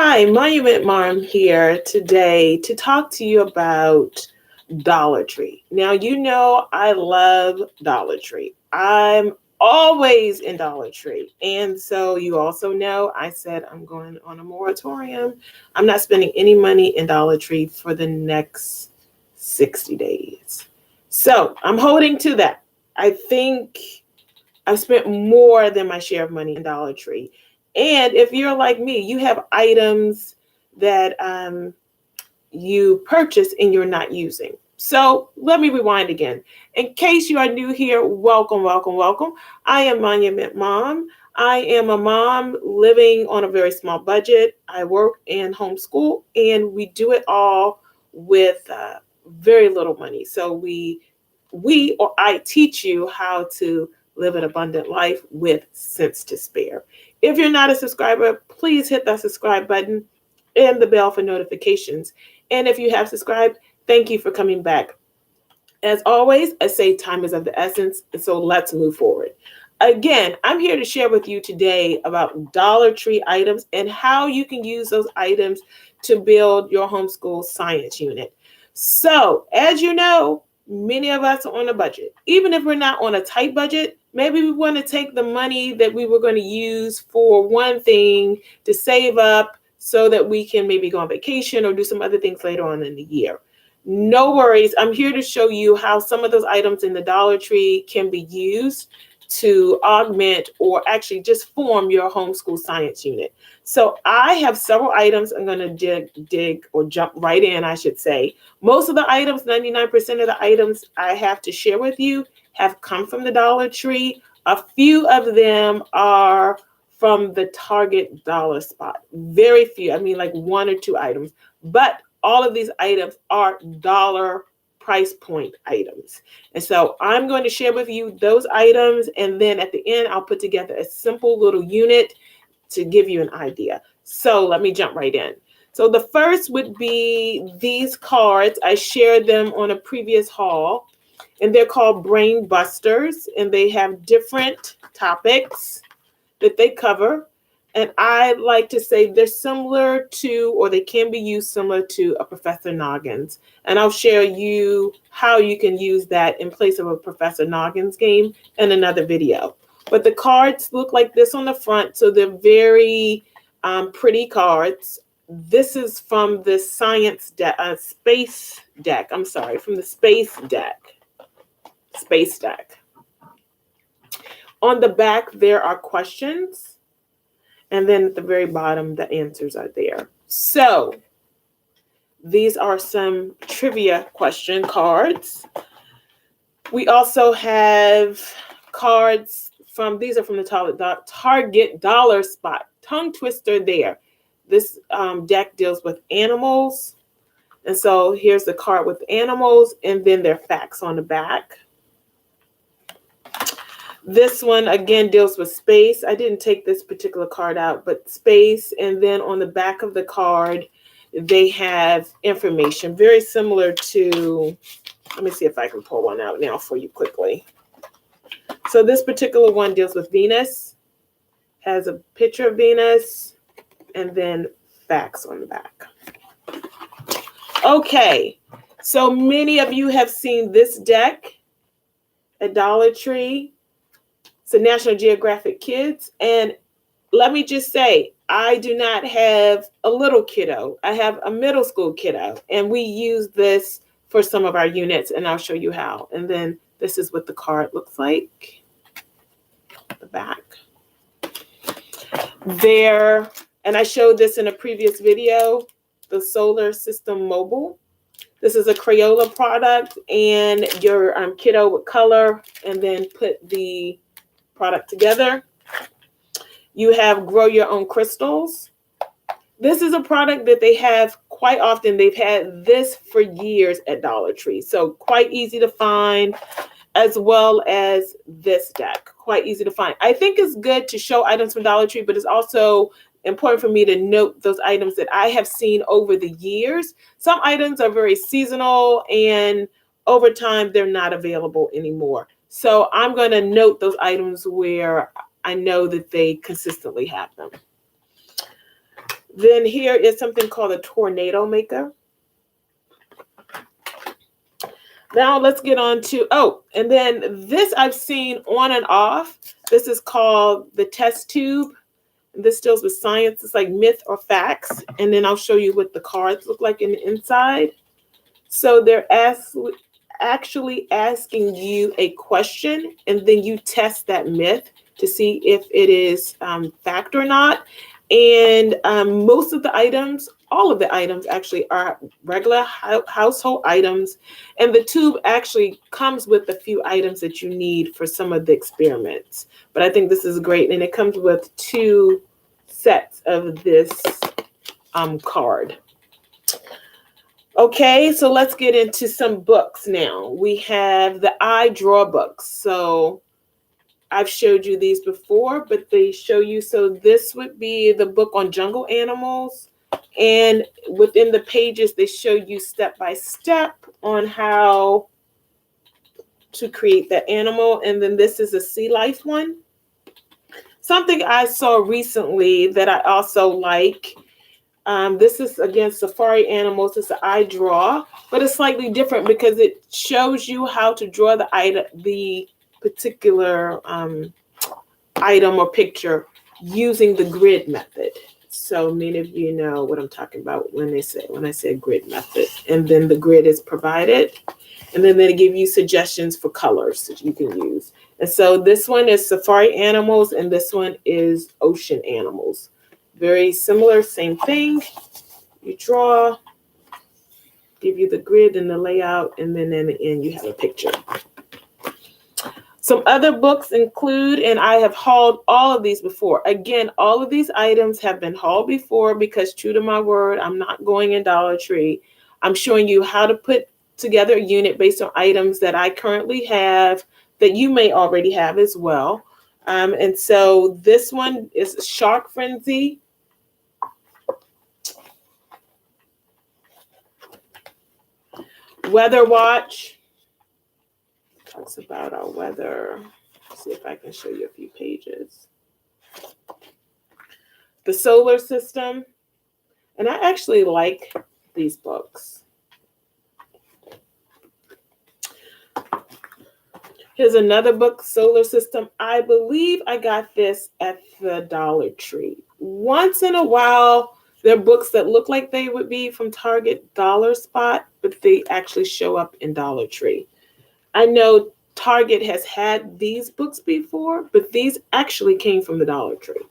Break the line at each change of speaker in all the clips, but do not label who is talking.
Hi, Monument Mom here today to talk to you about Dollar Tree. Now, you know I love Dollar Tree. I'm always in Dollar Tree. And so you also know I said I'm going on a moratorium. I'm not spending any money in Dollar Tree for the next 60 days. So I'm holding to that. I think I've spent more than my share of money in Dollar Tree. And if you're like me, you have items that you purchase and you're not using. So let me rewind again. In case you are new here, welcome, welcome, welcome. I am Monument Mom. I am a mom living on a very small budget. I work and homeschool, and we do it all with very little money. So we or I teach you how to live an abundant life with sense to spare. If you're not a subscriber, please hit that subscribe button and the bell for notifications. And if you have subscribed, thank you for coming back. As always, I say time is of the essence, and so let's move forward. Again, I'm here to share with you today about Dollar Tree items and how you can use those items to build your homeschool science unit. So, as you know, many of us are on a budget. Even if we're not on a tight budget, maybe we want to take the money that we were going to use for one thing to save up so that we can maybe go on vacation or do some other things later on in the year. No worries. I'm here to show you how some of those items in the Dollar Tree can be used to augment or actually just form your homeschool science unit. So I have several items. I'm going to dig or jump right in, I should say. Most of the items, 99% of the items I have to share with you have come from the Dollar Tree. A few of them are from the Target dollar spot. Very few, I mean like one or two items. But all of these items are dollar price point items. And so I'm going to share with you those items, and then at the end, I'll put together a simple little unit to give you an idea. So let me jump right in. So the first would be these cards. I shared them on a previous haul, and they're called Brain Busters, and they have different topics that they cover. And I like to say they're similar to, or they can be used similar to a Professor Noggins. And I'll share you how you can use that in place of a Professor Noggins game in another video. But the cards look like this on the front. So they're very pretty cards. This is from the space deck. I'm sorry, from the space deck. Space deck. On the back, there are questions. And then at the very bottom, the answers are there. So these are some trivia question cards. We also have cards these are from the Target dollar spot. Tongue twister there. This deck deals with animals. And so here's the card with animals, and then their facts on the back. This one, again, deals with space. I didn't take this particular card out, but space. And then on the back of the card, they have information very similar to, let me see if I can pull one out now for you quickly. So this particular one deals with Venus, has a picture of Venus, and then facts on the back. Okay, so many of you have seen this deck at Dollar Tree. So National Geographic Kids. And let me just say, I do not have a little kiddo. I have a middle school kiddo. And we use this for some of our units, and I'll show you how. And then this is what the card looks like. The back. There, and I showed this in a previous video, the Solar System Mobile. This is a Crayola product, and your kiddo would color and then put the product together. You have Grow Your Own Crystals. This is a product that they have quite often. They've had this for years at Dollar Tree. So quite easy to find, as well as this deck. Quite easy to find. I think it's good to show items from Dollar Tree, but it's also important for me to note those items that I have seen over the years. Some items are very seasonal, and over time, they're not available anymore. So I'm going to note those items where I know that they consistently have them. Then here is something called a tornado maker. Now let's get on to, and then this I've seen on and off. This is called the test tube. This deals with science. It's like myth or facts. And then I'll show you what the cards look like in the inside. So they're actually asking you a question, and then you test that myth to see if it is fact or not. And most of the items, all of the items actually are regular household items. And the tube actually comes with a few items that you need for some of the experiments. But I think this is great. And it comes with 2 sets of this card. Okay, so let's get into some books now. We have the I Draw books. So I've showed you these before, but they show you, so this would be the book on jungle animals. And within the pages, they show you step by step on how to create that animal. And then this is a sea life one. Something I saw recently that I also like. This is, again, safari animals. It's an I Draw, but it's slightly different because it shows you how to draw the particular item or picture using the grid method. So many of you know what I'm talking about when I say grid method. And then the grid is provided, and then they give you suggestions for colors that you can use. And so this one is safari animals, and this one is ocean animals. Very similar, same thing. You draw, give you the grid and the layout, and then in the end you have a picture. Some other books include, and I have hauled all of these before. Again, all of these items have been hauled before because, true to my word, I'm not going in Dollar Tree. I'm showing you how to put together a unit based on items that I currently have that you may already have as well. And so this one is Shark Frenzy. Weather Watch talks about our weather. Let's see if I can show you a few pages. The solar system. And I actually like these books. Here's another book, Solar System. I believe I got this at the Dollar Tree. Once in a while, there are books that look like they would be from Target Dollar Spot, but they actually show up in Dollar Tree. I know Target has had these books before, but these actually came from the Dollar Tree.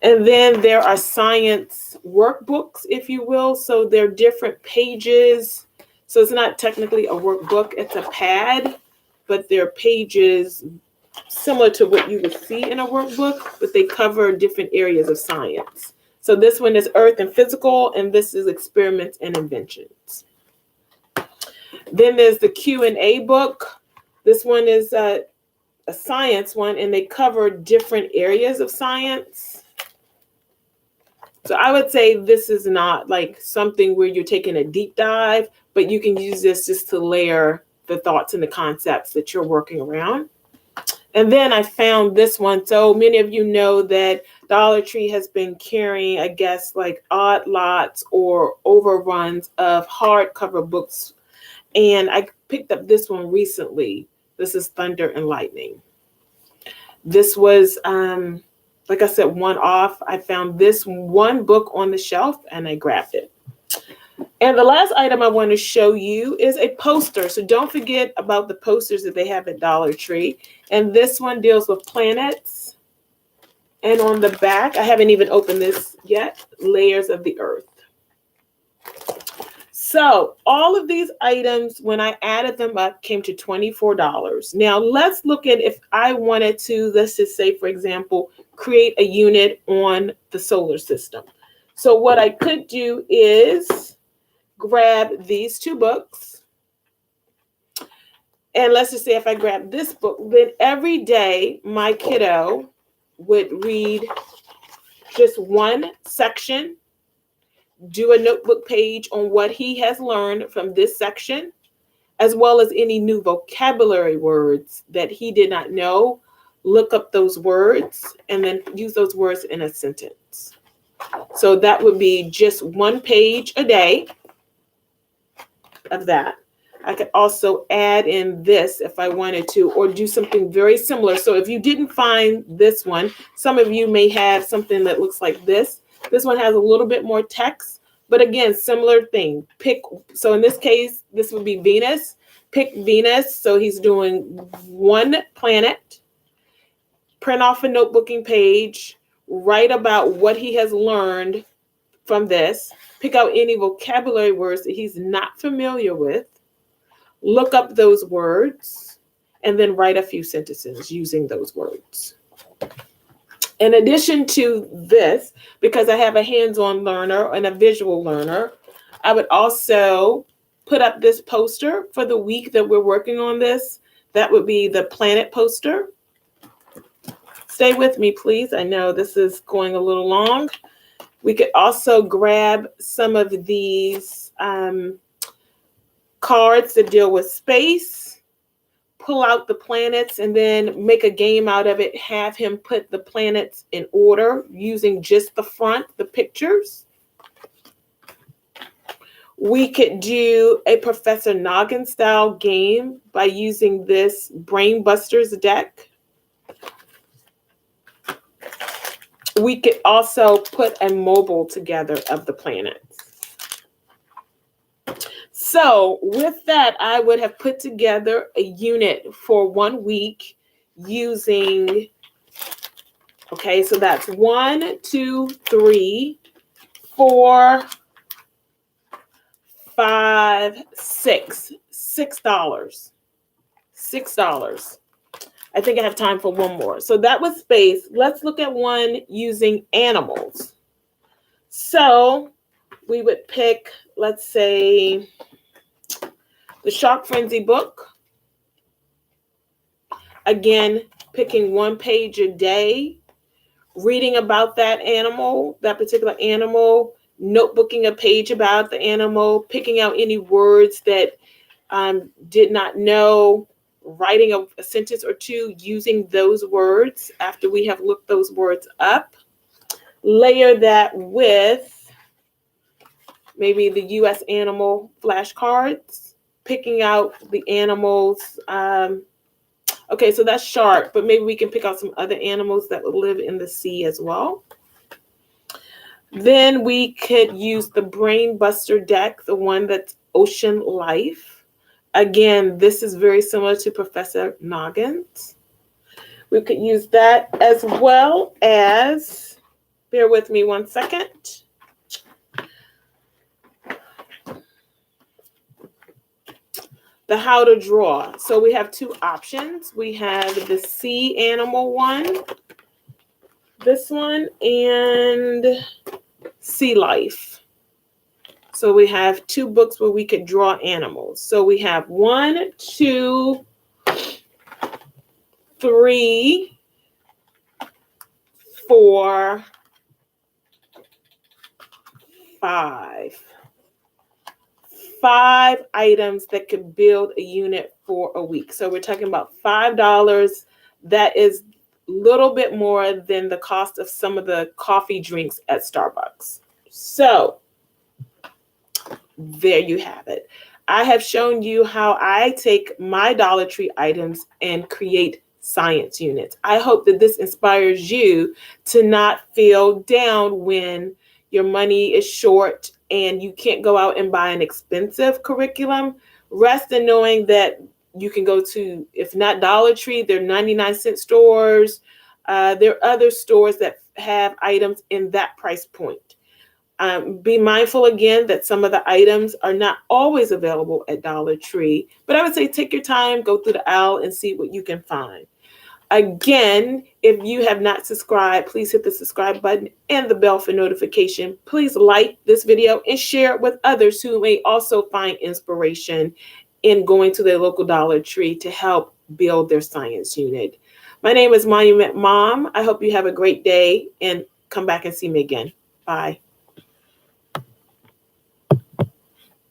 And then there are science workbooks, if you will. So they're different pages. So it's not technically a workbook, it's a pad, but they're pages similar to what you would see in a workbook, but they cover different areas of science. So this one is Earth and Physical, and this is Experiments and Inventions. Then there's the Q&A book. This one is a science one, and they cover different areas of science. So I would say this is not like something where you're taking a deep dive, but you can use this just to layer the thoughts and the concepts that you're working around. And then I found this one. So many of you know that Dollar Tree has been carrying, I guess, like odd lots or overruns of hardcover books. And I picked up this one recently. This is Thunder and Lightning. This was, like I said, one off. I found this one book on the shelf and I grabbed it. And the last item I want to show you is a poster. So don't forget about the posters that they have at Dollar Tree. And this one deals with planets. And on the back, I haven't even opened this yet, layers of the Earth. So all of these items, when I added them up, came to $24. Now let's look at if I wanted to, let's just say, for example, create a unit on the solar system. So what I could do is grab these 2 books. And let's just say if I grab this book, then every day my kiddo would read just one section, do a notebook page on what he has learned from this section, as well as any new vocabulary words that he did not know. Look up those words and then use those words in a sentence. So that would be just 1 page a day of that. I could also add in this if I wanted to, or do something very similar. So if you didn't find this one, some of you may have something that looks like this. This one has a little bit more text, but again, similar thing. So in this case, this would be Venus. Pick Venus. So he's doing 1 planet. Print off a notebooking page. Write about what he has learned from this. Pick out any vocabulary words that he's not familiar with. Look up those words, and then write a few sentences using those words. In addition to this, because I have a hands-on learner and a visual learner, I would also put up this poster for the week that we're working on this. That would be the planet poster. Stay with me, please. I know this is going a little long. We could also grab some of these cards that deal with space, pull out the planets, and then make a game out of it. Have him put the planets in order using just the front, the pictures. We could do a Professor Noggin style game by using this Buster'S deck. We could also put a mobile together of the planets. So with that, I would have put together a unit for 1 week using, okay, so that's 1, 2, 3, 4, 5, 6. $6. $6. I think I have time for one more. So that was space. Let's look at one using animals. So we would pick, let's say, the Shark Frenzy book. Again, picking 1 page a day, reading about that animal, that particular animal, notebooking a page about the animal, picking out any words that did not know, writing a sentence or two using those words after we have looked those words up. Layer that with maybe the U.S. animal flashcards, picking out the animals. Okay, so that's shark, but maybe we can pick out some other animals that would live in the sea as well. Then we could use the Brain Buster deck, the one that's Ocean Life. Again, this is very similar to Professor Noggin's. We could use that as well as, bear with me 1 second. The How to Draw. So we have 2 options. We have the sea animal one, this one, and Sea Life. So we have 2 books where we could draw animals. So we have 1, 2, 3, 4, 5. 5 items that could build a unit for a week. So we're talking about $5. That is a little bit more than the cost of some of the coffee drinks at Starbucks. So there you have it. I have shown you how I take my Dollar Tree items and create science units. I hope that this inspires you to not feel down when your money is short and you can't go out and buy an expensive curriculum. Rest in knowing that you can go to, if not Dollar Tree, there are 99-cent stores. There are other stores that have items in that price point. Be mindful again that some of the items are not always available at Dollar Tree, but I would say take your time, go through the aisle and see what you can find. Again, if you have not subscribed, please hit the subscribe button and the bell for notification. Please like this video and share it with others who may also find inspiration in going to their local Dollar Tree to help build their science unit. My name is Monument Mom. I hope you have a great day and come back and see me again. Bye.